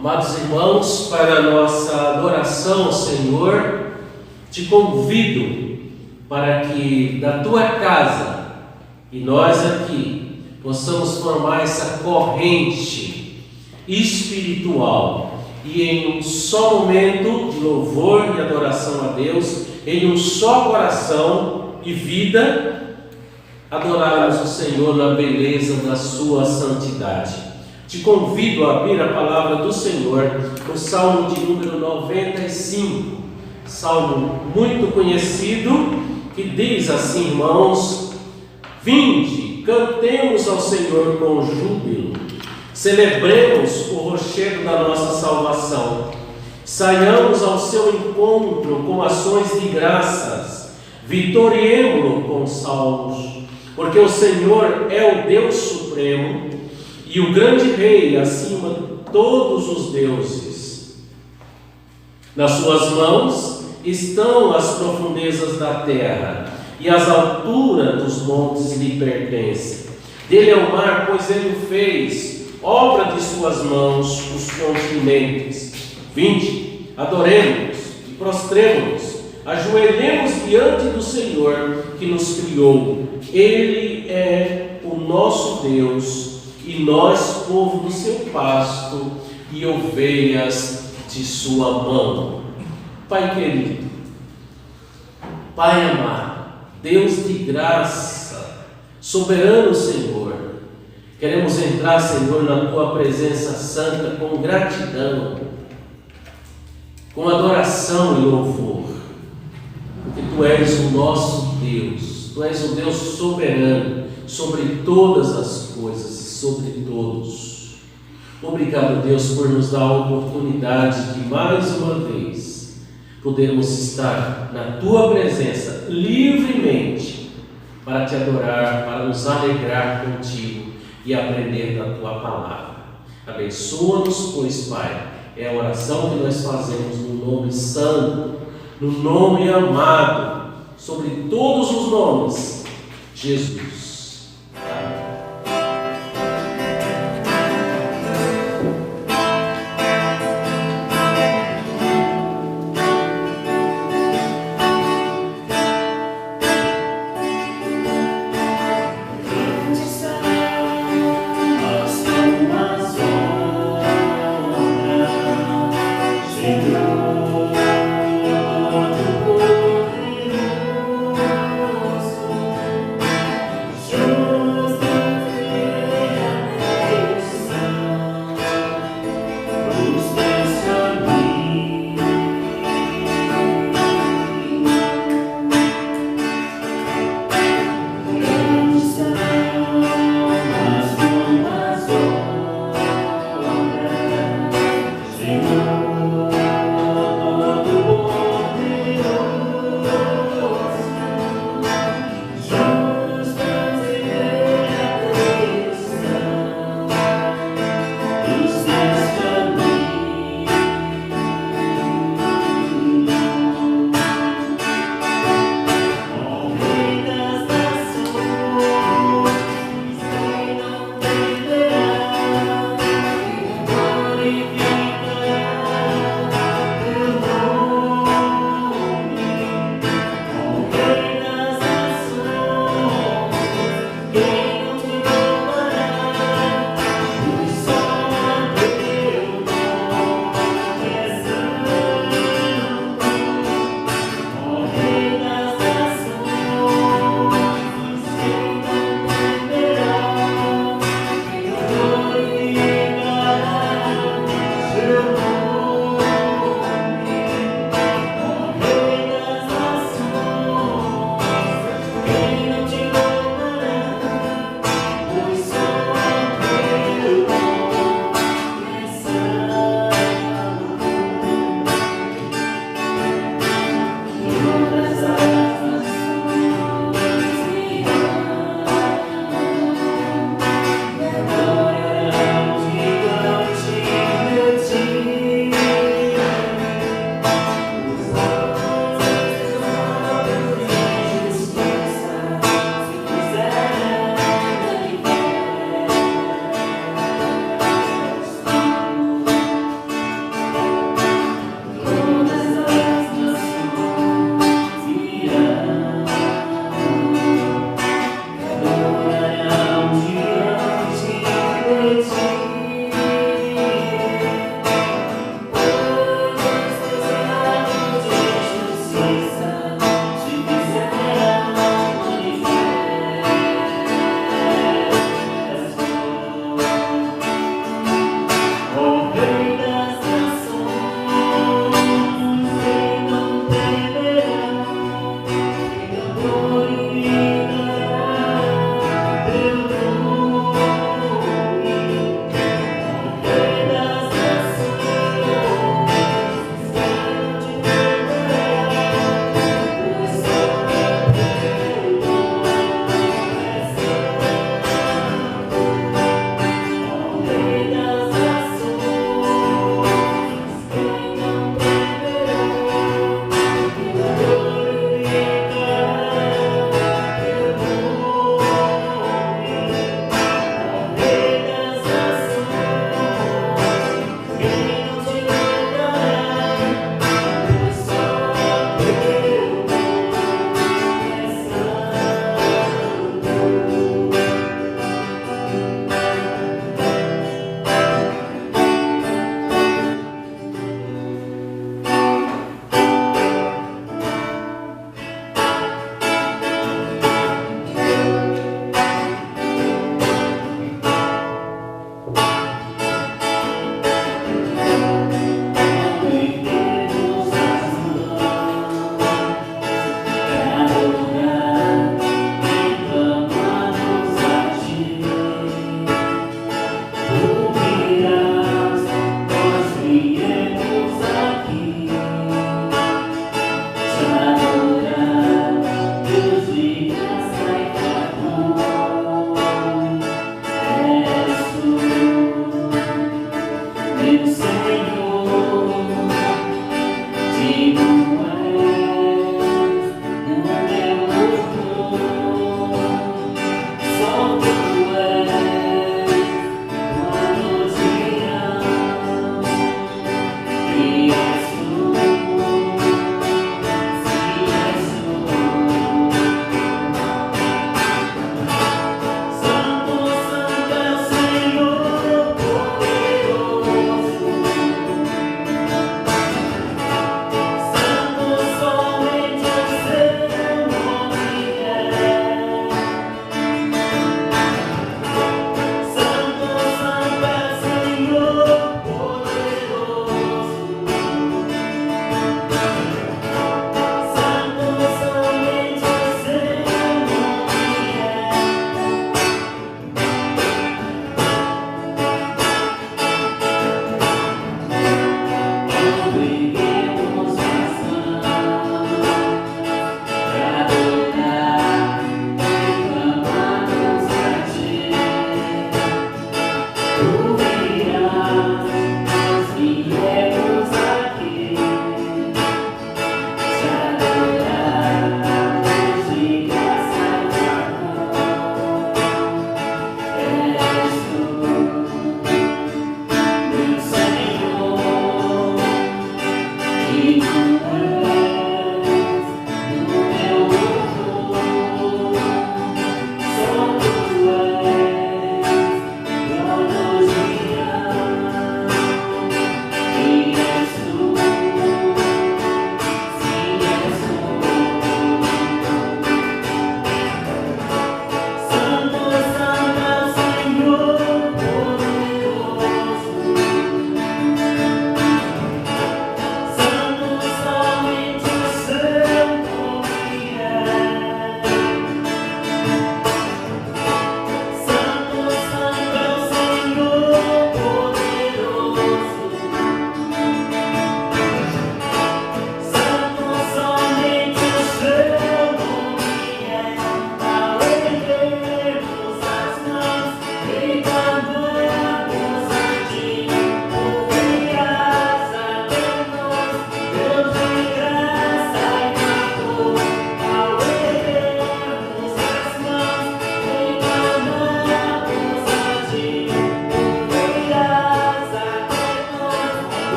Amados irmãos, para a nossa adoração ao Senhor, te convido para que da tua casa e nós aqui possamos formar essa corrente espiritual e em um só momento de louvor e adoração a Deus, em um só coração e vida, adorarmos o Senhor na beleza da sua santidade. Te convido a abrir a palavra do Senhor no Salmo de número 95, salmo muito conhecido, que diz assim, irmãos: vinde, cantemos ao Senhor com júbilo, celebremos o rochedo da nossa salvação, saiamos ao seu encontro com ações de graças, vitoriemo-lo com salmos, porque o Senhor é o Deus supremo e o grande Rei acima de todos os deuses. Nas suas mãos estão as profundezas da terra, e as alturas dos montes lhe pertencem. Dele é o mar, pois ele o fez, obra de suas mãos, os continentes. Vinde, adoremos e prostremo-nos, ajoelhemos diante do Senhor que nos criou. Ele é o nosso Deus, e nós, povo do seu pasto e ovelhas de sua mão. Pai querido, Pai amado, Deus de graça, soberano Senhor, queremos entrar, Senhor, na tua presença santa com gratidão, com adoração e louvor, porque tu és o nosso Deus, tu és o Deus soberano sobre todas as coisas e sobre todos. Obrigado, Deus, por nos dar a oportunidade de mais uma vez podermos estar na tua presença livremente para te adorar, para nos alegrar contigo e aprender da tua palavra. Abençoa-nos, pois, Pai, é a oração que nós fazemos no nome santo, no nome amado, sobre todos os nomes, Jesus.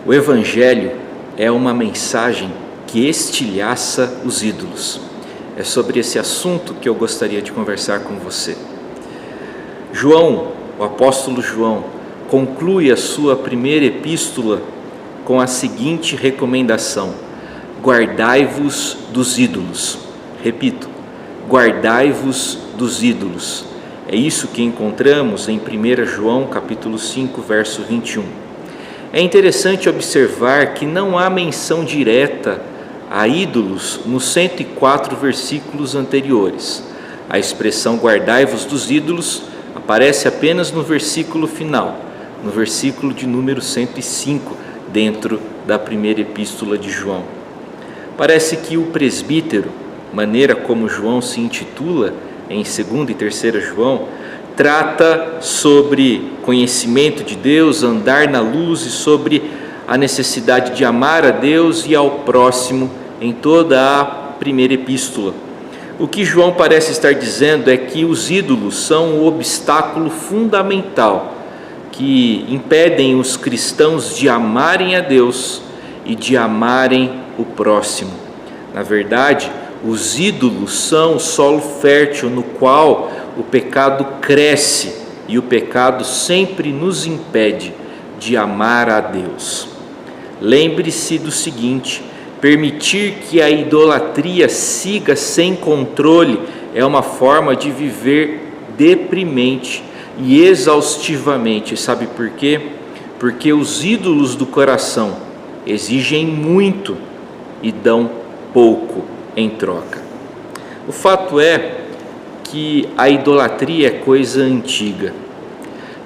O Evangelho é uma mensagem que estilhaça os ídolos. É sobre esse assunto que eu gostaria de conversar com você. João, o apóstolo João, conclui a sua primeira epístola com a seguinte recomendação: guardai-vos dos ídolos. Repito, guardai-vos dos ídolos. É isso que encontramos em 1 João capítulo 5, verso 21. É interessante observar que não há menção direta a ídolos nos 104 versículos anteriores. A expressão guardai-vos dos ídolos aparece apenas no versículo final, no versículo de número 105, dentro da primeira epístola de João. Parece que o presbítero, maneira como João se intitula em 2ª e 3ª João, trata sobre conhecimento de Deus, andar na luz e sobre a necessidade de amar a Deus e ao próximo em toda a primeira epístola. O que João parece estar dizendo é que os ídolos são o obstáculo fundamental que impedem os cristãos de amarem a Deus e de amarem o próximo. Na verdade, os ídolos são o solo fértil no qual o pecado cresce e o pecado sempre nos impede de amar a Deus. Lembre-se do seguinte: permitir que a idolatria siga sem controle é uma forma de viver deprimente e exaustivamente. Sabe por quê? Porque os ídolos do coração exigem muito e dão pouco em troca. O fato é que a idolatria é coisa antiga.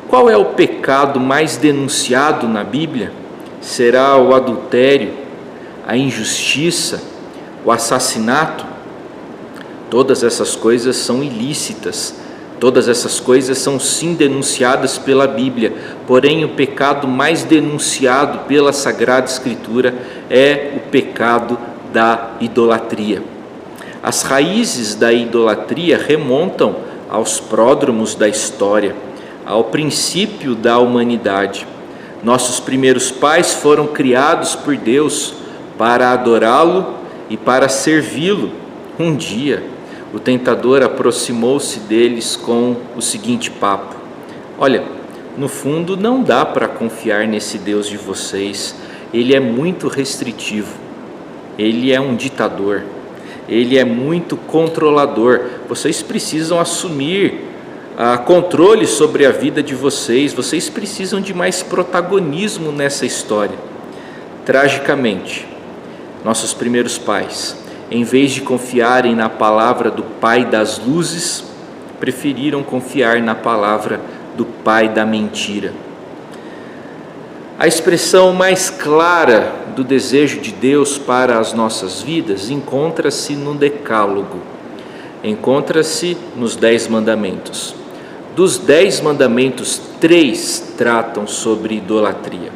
Qual é o pecado mais denunciado na Bíblia? Será o adultério, a injustiça, o assassinato? Todas essas coisas são ilícitas, todas essas coisas são sim denunciadas pela Bíblia, porém o pecado mais denunciado pela Sagrada Escritura é o pecado da idolatria. As raízes da idolatria remontam aos pródromos da história, ao princípio da humanidade. Nossos primeiros pais foram criados por Deus para adorá-lo e para servi-lo. Um dia, o tentador aproximou-se deles com o seguinte papo: olha, no fundo não dá para confiar nesse Deus de vocês, ele é muito restritivo, ele é um ditador, ele é muito controlador, vocês precisam assumir controle sobre a vida de vocês, vocês precisam de mais protagonismo nessa história. Tragicamente, nossos primeiros pais, em vez de confiarem na palavra do Pai das luzes, preferiram confiar na palavra do Pai da mentira. A expressão mais clara do desejo de Deus para as nossas vidas encontra-se no Decálogo, encontra-se nos 10 mandamentos. Dos 10 mandamentos, 3 tratam sobre idolatria.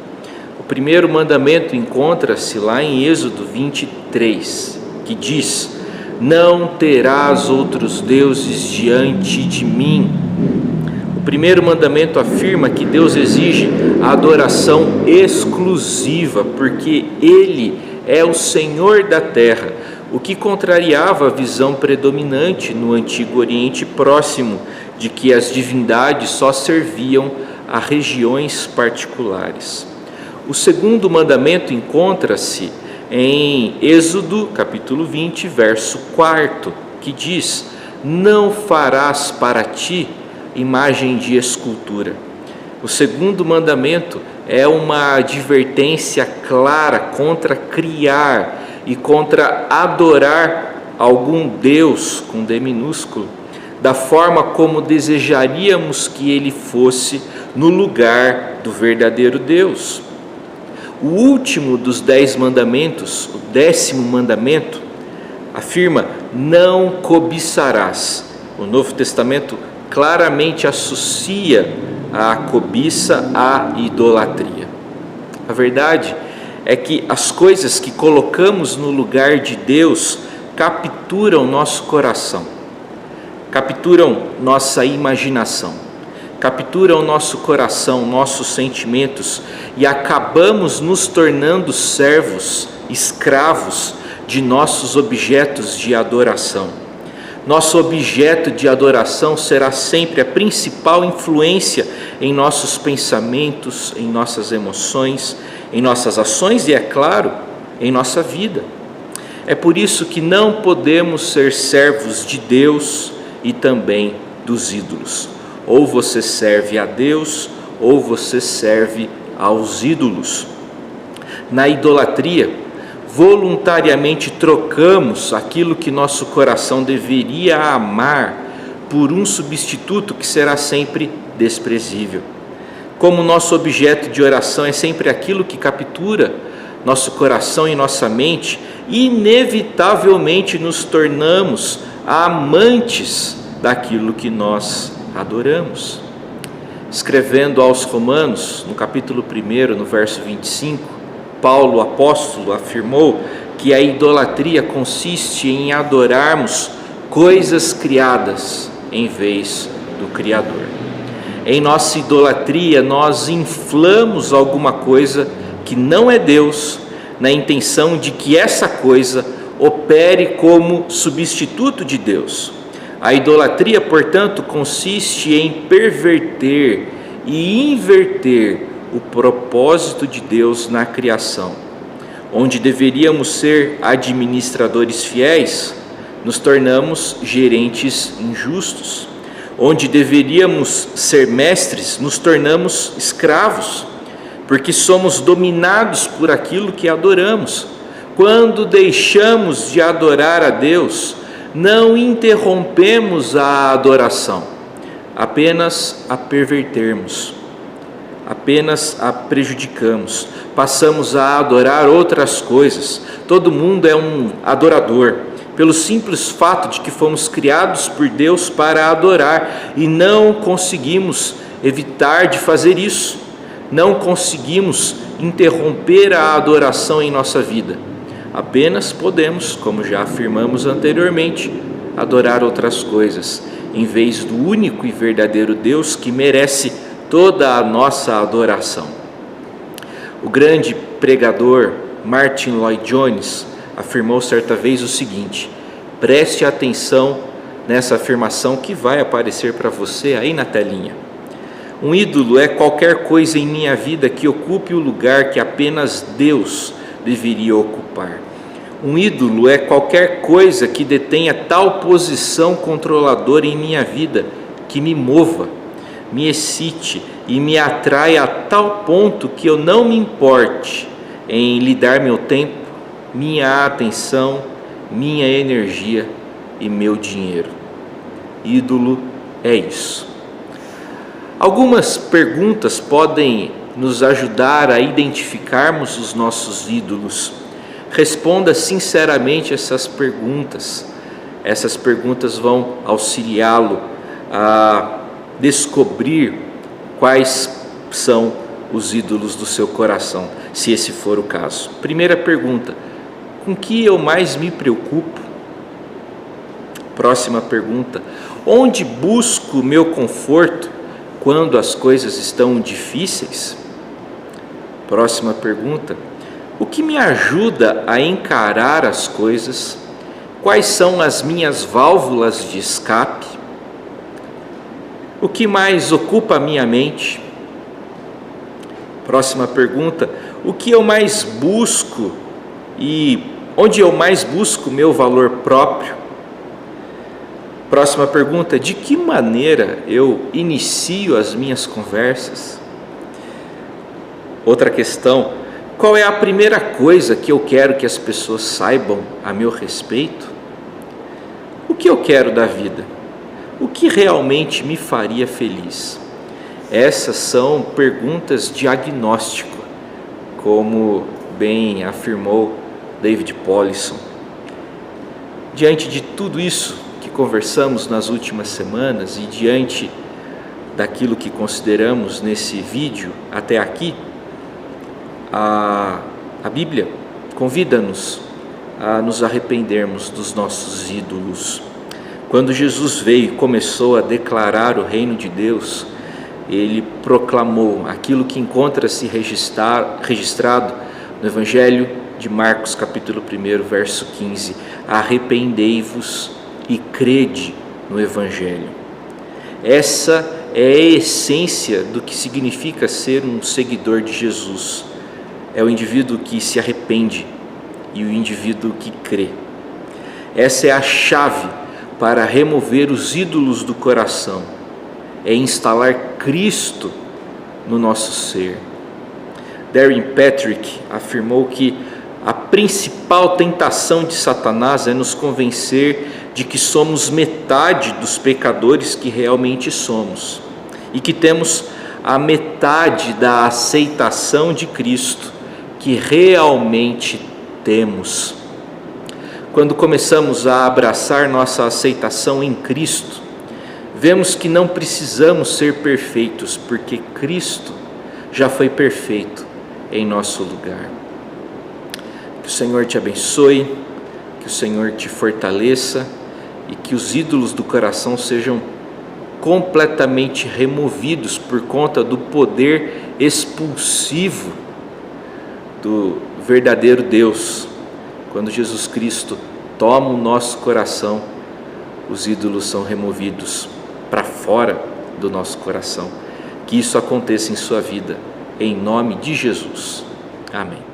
O primeiro mandamento encontra-se lá em Êxodo 23, que diz: não terás outros deuses diante de mim. O primeiro mandamento afirma que Deus exige a adoração exclusiva, porque Ele é o Senhor da terra, o que contrariava a visão predominante no Antigo Oriente Próximo, de que as divindades só serviam a regiões particulares. O segundo mandamento encontra-se em Êxodo capítulo 20, verso 4, que diz: não farás para ti imagem de escultura. O segundo mandamento é uma advertência clara contra criar e contra adorar algum Deus com D minúsculo, da forma como desejaríamos que ele fosse no lugar do verdadeiro Deus. O último dos 10 mandamentos, o 10º mandamento, afirma: não cobiçarás. O Novo Testamento claramente associa a cobiça à idolatria. A verdade é que as coisas que colocamos no lugar de Deus capturam nosso coração, capturam nossa imaginação, capturam nosso coração, nossos sentimentos, e acabamos nos tornando servos, escravos de nossos objetos de adoração. Nosso objeto de adoração será sempre a principal influência em nossos pensamentos, em nossas emoções, em nossas ações e, é claro, em nossa vida. É por isso que não podemos ser servos de Deus e também dos ídolos. Ou você serve a Deus, ou você serve aos ídolos. Na idolatria, voluntariamente trocamos aquilo que nosso coração deveria amar por um substituto que será sempre desprezível. Como nosso objeto de oração é sempre aquilo que captura nosso coração e nossa mente, inevitavelmente nos tornamos amantes daquilo que nós adoramos. Escrevendo aos Romanos, no capítulo 1, no verso 25, Paulo, apóstolo, afirmou que a idolatria consiste em adorarmos coisas criadas em vez do Criador. Em nossa idolatria, nós inflamos alguma coisa que não é Deus, na intenção de que essa coisa opere como substituto de Deus. A idolatria, portanto, consiste em perverter e inverter o propósito de Deus na criação. Onde deveríamos ser administradores fiéis, nos tornamos gerentes injustos. Onde deveríamos ser mestres, nos tornamos escravos, porque somos dominados por aquilo que adoramos. Quando deixamos de adorar a Deus, não interrompemos a adoração, apenas a pervertermos, apenas a prejudicamos, passamos a adorar outras coisas. Todo mundo é um adorador, pelo simples fato de que fomos criados por Deus para adorar e não conseguimos evitar de fazer isso, não conseguimos interromper a adoração em nossa vida. Apenas podemos, como já afirmamos anteriormente, adorar outras coisas, em vez do único e verdadeiro Deus que merece toda a nossa adoração. O grande pregador Martin Lloyd-Jones afirmou certa vez o seguinte: preste atenção nessa afirmação que vai aparecer para você aí na telinha. Um ídolo é qualquer coisa em minha vida que ocupe o lugar que apenas Deus deveria ocupar. Um ídolo é qualquer coisa que detenha tal posição controladora em minha vida que me mova, me excite e me atrai a tal ponto que eu não me importe em lhe dar meu tempo, minha atenção, minha energia e meu dinheiro. Ídolo é isso. Algumas perguntas podem nos ajudar a identificarmos os nossos ídolos. Responda sinceramente essas perguntas. Essas perguntas vão auxiliá-lo a descobrir quais são os ídolos do seu coração, se esse for o caso. Primeira pergunta: com que eu mais me preocupo? Próxima pergunta: onde busco meu conforto quando as coisas estão difíceis? Próxima pergunta: o que me ajuda a encarar as coisas? Quais são as minhas válvulas de escape? O que mais ocupa a minha mente? Próxima pergunta: o que eu mais busco e onde eu mais busco meu valor próprio? Próxima pergunta: de que maneira eu inicio as minhas conversas? Outra questão: qual é a primeira coisa que eu quero que as pessoas saibam a meu respeito? O que eu quero da vida? O que realmente me faria feliz? Essas são perguntas diagnóstico, como bem afirmou David Powlison. Diante de tudo isso que conversamos nas últimas semanas e diante daquilo que consideramos nesse vídeo até aqui, a Bíblia convida-nos a nos arrependermos dos nossos ídolos. Quando Jesus veio e começou a declarar o reino de Deus, ele proclamou aquilo que encontra-se registrado no Evangelho de Marcos, capítulo 1, verso 15: arrependei-vos e crede no Evangelho. Essa é a essência do que significa ser um seguidor de Jesus. é o indivíduo que se arrepende e o indivíduo que crê. Essa é a chave para remover os ídolos do coração, é instalar Cristo no nosso ser. Darren Patrick afirmou que a principal tentação de Satanás é nos convencer de que somos metade dos pecadores que realmente somos e que temos a metade da aceitação de Cristo que realmente temos. Quando começamos a abraçar nossa aceitação em Cristo, vemos que não precisamos ser perfeitos, porque Cristo já foi perfeito em nosso lugar. Que o Senhor te abençoe, que o Senhor te fortaleça e que os ídolos do coração sejam completamente removidos por conta do poder expulsivo do verdadeiro Deus. Quando Jesus Cristo toma o nosso coração, os ídolos são removidos para fora do nosso coração. Que isso aconteça em sua vida, em nome de Jesus. Amém.